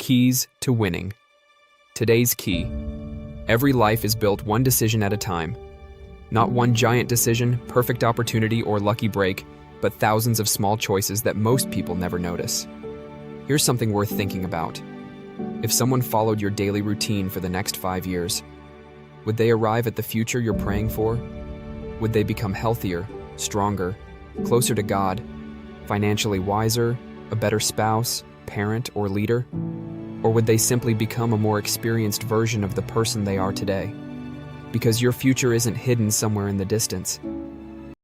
Keys to winning. Today's key. Every life is built one decision at a time. Not one giant decision, perfect opportunity, or lucky break, but thousands of small choices that most people never notice. Here's something worth thinking about. If someone followed your daily routine for the next 5 years, would they arrive at the future you're praying for? Would they become healthier, stronger, closer to God, financially wiser, a better spouse, parent, or leader? Or would they simply become a more experienced version of the person they are today? Because your future isn't hidden somewhere in the distance.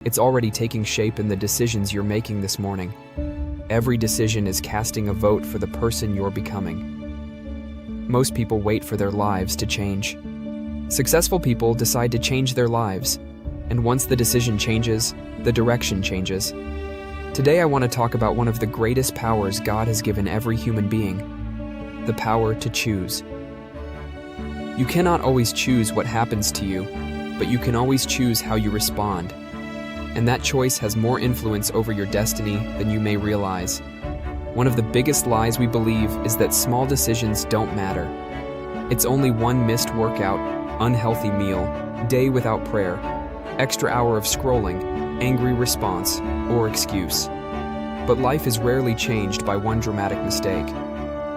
It's already taking shape in the decisions you're making this morning. Every decision is casting a vote for the person you're becoming. Most people wait for their lives to change. Successful people decide to change their lives, and once the decision changes, the direction changes. Today I want to talk about one of the greatest powers God has given every human being: the power to choose. You cannot always choose what happens to you, but you can always choose how you respond. And that choice has more influence over your destiny than you may realize. One of the biggest lies we believe is that small decisions don't matter. It's only one missed workout, unhealthy meal, day without prayer, extra hour of scrolling, angry response, or excuse. But life is rarely changed by one dramatic mistake.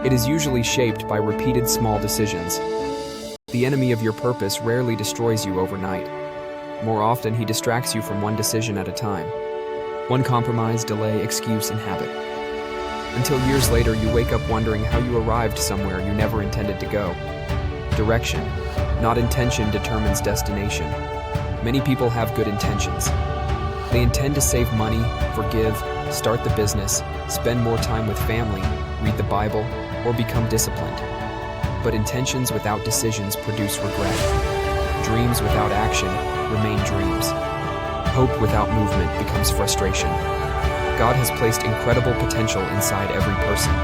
It is usually shaped by repeated small decisions. The enemy of your purpose rarely destroys you overnight. More often, he distracts you from one decision at a time. One compromise, delay, excuse, and habit. Until years later, you wake up wondering how you arrived somewhere you never intended to go. Direction, not intention, determines destination. Many people have good intentions. They intend to save money, forgive, start the business, spend more time with family, read the Bible, or become disciplined. But intentions without decisions produce regret. Dreams without action remain dreams. Hope without movement becomes frustration. God has placed incredible potential inside every person.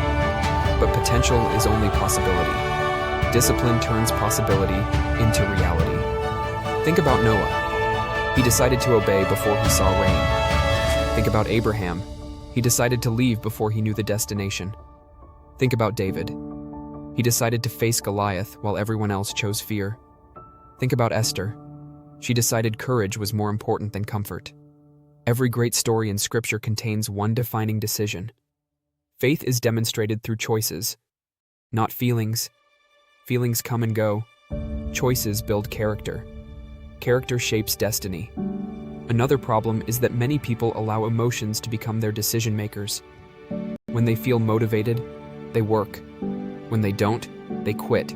But potential is only possibility. Discipline turns possibility into reality. Think about Noah. He decided to obey before he saw rain. Think about Abraham. He decided to leave before he knew the destination. Think about David. He decided to face Goliath while everyone else chose fear. Think about Esther. She decided courage was more important than comfort. Every great story in Scripture contains one defining decision. Faith is demonstrated through choices, not feelings. Feelings come and go. Choices build character. Character shapes destiny. Another problem is that many people allow emotions to become their decision makers. When they feel motivated, they work. When they don't, they quit.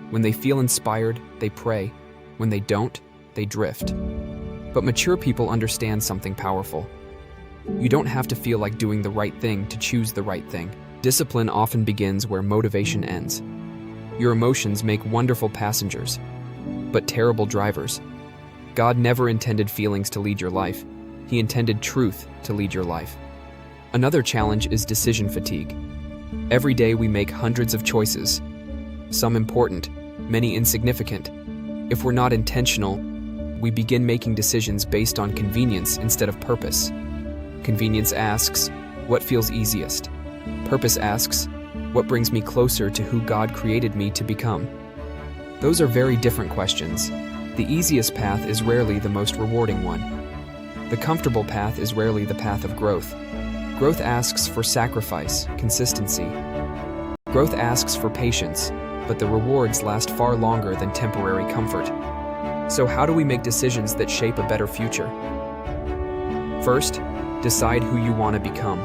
When they feel inspired, they pray. When they don't, they drift. But mature people understand something powerful. You don't have to feel like doing the right thing to choose the right thing. Discipline often begins where motivation ends. Your emotions make wonderful passengers, but terrible drivers. God never intended feelings to lead your life. He intended truth to lead your life. Another challenge is decision fatigue. Every day we make hundreds of choices, some important, many insignificant. If we're not intentional, we begin making decisions based on convenience instead of purpose. Convenience asks, what feels easiest? Purpose asks, what brings me closer to who God created me to become? Those are very different questions. The easiest path is rarely the most rewarding one. The comfortable path is rarely the path of growth. Growth asks for sacrifice, consistency. Growth asks for patience, but the rewards last far longer than temporary comfort. So how do we make decisions that shape a better future? First, decide who you want to become.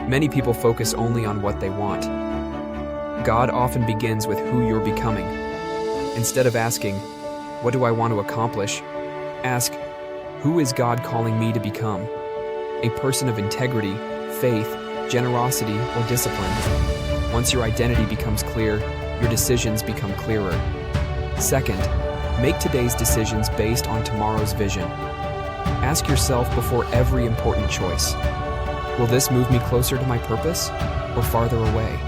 Many people focus only on what they want. God often begins with who you're becoming. Instead of asking, what do I want to accomplish? Ask, who is God calling me to become? A person of integrity, faith, generosity, or discipline. Once your identity becomes clear, your decisions become clearer. Second, make today's decisions based on tomorrow's vision. Ask yourself before every important choice, will this move me closer to my purpose or farther away?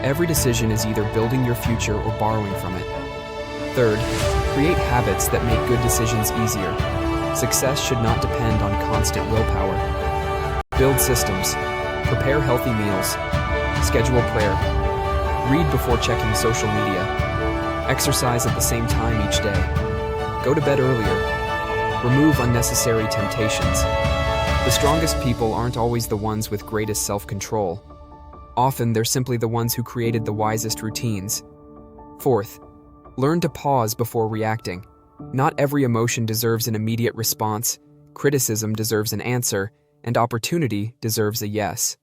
Every decision is either building your future or borrowing from it. Third, create habits that make good decisions easier. Success should not depend on constant willpower. Build systems. Prepare healthy meals. Schedule prayer. Read before checking social media. Exercise at the same time each day. Go to bed earlier. Remove unnecessary temptations. The strongest people aren't always the ones with greatest self-control. Often, they're simply the ones who created the wisest routines. Fourth, learn to pause before reacting. Not every emotion deserves an immediate response, criticism deserves an answer, and opportunity deserves a yes.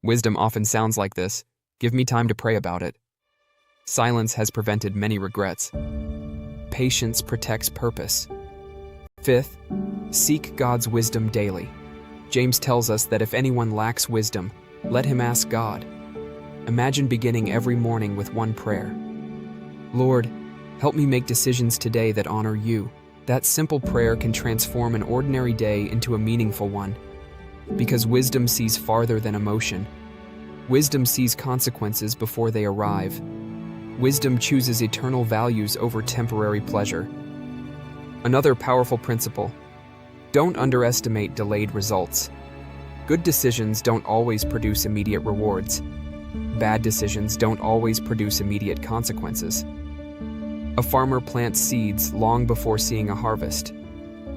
Wisdom often sounds like this: give me time to pray about it. Silence has prevented many regrets. Patience protects purpose. Fifth, seek God's wisdom daily. James tells us that if anyone lacks wisdom, let him ask God. Imagine beginning every morning with one prayer. Lord, help me make decisions today that honor you. That simple prayer can transform an ordinary day into a meaningful one. Because wisdom sees farther than emotion. Wisdom sees consequences before they arrive. Wisdom chooses eternal values over temporary pleasure. Another powerful principle: don't underestimate delayed results. Good decisions don't always produce immediate rewards. Bad decisions don't always produce immediate consequences. A farmer plants seeds long before seeing a harvest.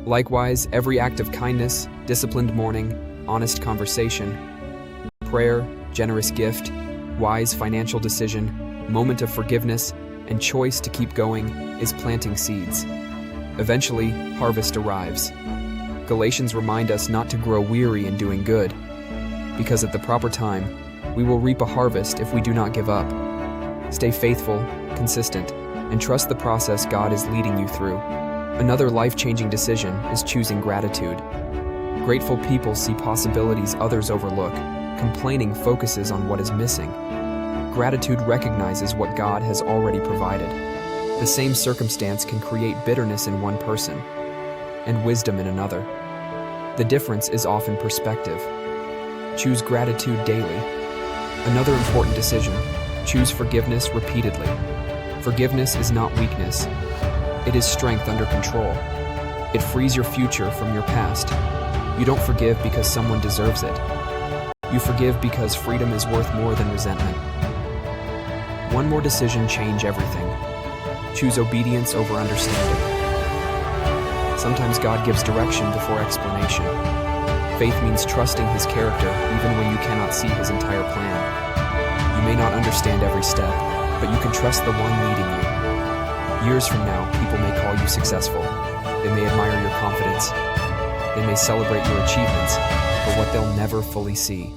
Likewise, every act of kindness, disciplined mourning, honest conversation, prayer, generous gift, wise financial decision, moment of forgiveness, and choice to keep going is planting seeds. Eventually, harvest arrives. Galatians remind us not to grow weary in doing good, because at the proper time, we will reap a harvest if we do not give up. Stay faithful, consistent, and trust the process God is leading you through. Another life-changing decision is choosing gratitude. Grateful people see possibilities others overlook. Complaining focuses on what is missing. Gratitude recognizes what God has already provided. The same circumstance can create bitterness in one person and wisdom in another. The difference is often perspective. Choose gratitude daily. Another important decision: choose forgiveness repeatedly. Forgiveness is not weakness. It is strength under control. It frees your future from your past. You don't forgive because someone deserves it. You forgive because freedom is worth more than resentment. One more decision change everything. Choose obedience over understanding. Sometimes God gives direction before explanation. Faith means trusting His character even when you cannot see His entire plan. You may not understand every step, but you can trust the one leading you. Years from now, people may call you successful. They may admire your confidence. They may celebrate your achievements, but what they'll never fully see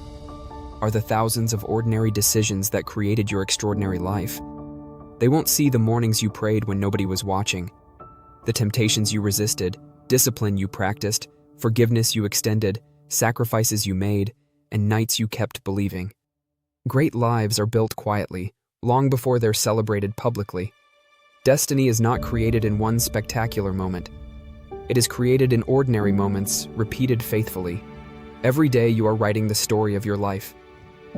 are the thousands of ordinary decisions that created your extraordinary life. They won't see the mornings you prayed when nobody was watching, the temptations you resisted, discipline you practiced, forgiveness you extended, sacrifices you made, and nights you kept believing. Great lives are built quietly, long before they're celebrated publicly. Destiny is not created in one spectacular moment. It is created in ordinary moments, repeated faithfully. Every day you are writing the story of your life.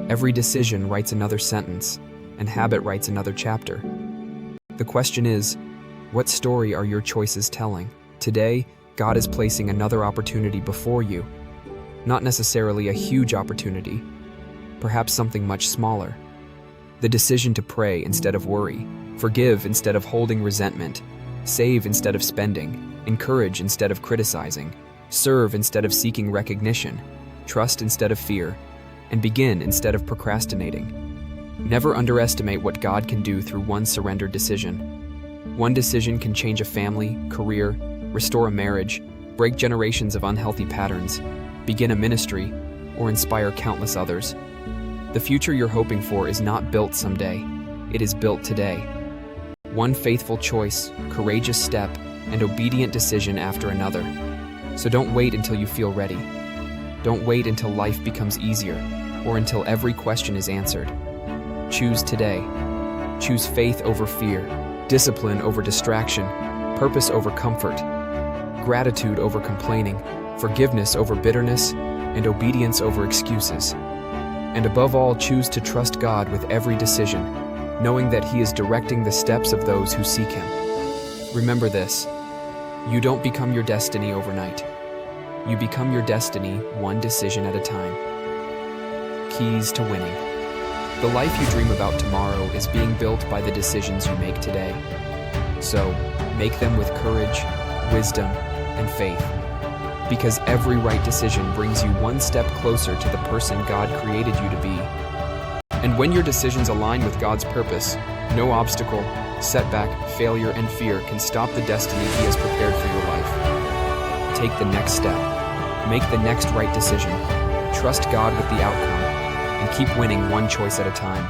Every decision writes another sentence, and habit writes another chapter. The question is, what story are your choices telling? Today, God is placing another opportunity before you. Not necessarily a huge opportunity, perhaps something much smaller. The decision to pray instead of worry, forgive instead of holding resentment, save instead of spending, encourage instead of criticizing, serve instead of seeking recognition, trust instead of fear, and begin instead of procrastinating. Never underestimate what God can do through one surrendered decision. One decision can change a family, career, restore a marriage, break generations of unhealthy patterns, begin a ministry, or inspire countless others. The future you're hoping for is not built someday. It is built today. One faithful choice, courageous step, and obedient decision after another. So don't wait until you feel ready. Don't wait until life becomes easier, or until every question is answered. Choose today. Choose faith over fear, discipline over distraction, purpose over comfort, gratitude over complaining, forgiveness over bitterness, and obedience over excuses. And above all, choose to trust God with every decision, knowing that He is directing the steps of those who seek Him. Remember this: you don't become your destiny overnight. You become your destiny one decision at a time. Keys to winning. The life you dream about tomorrow is being built by the decisions you make today. So, make them with courage, wisdom, and faith. Because every right decision brings you one step closer to the person God created you to be. And when your decisions align with God's purpose, no obstacle, setback, failure, and fear can stop the destiny He has prepared for your life. Take the next step. Make the next right decision. Trust God with the outcome. And keep winning one choice at a time.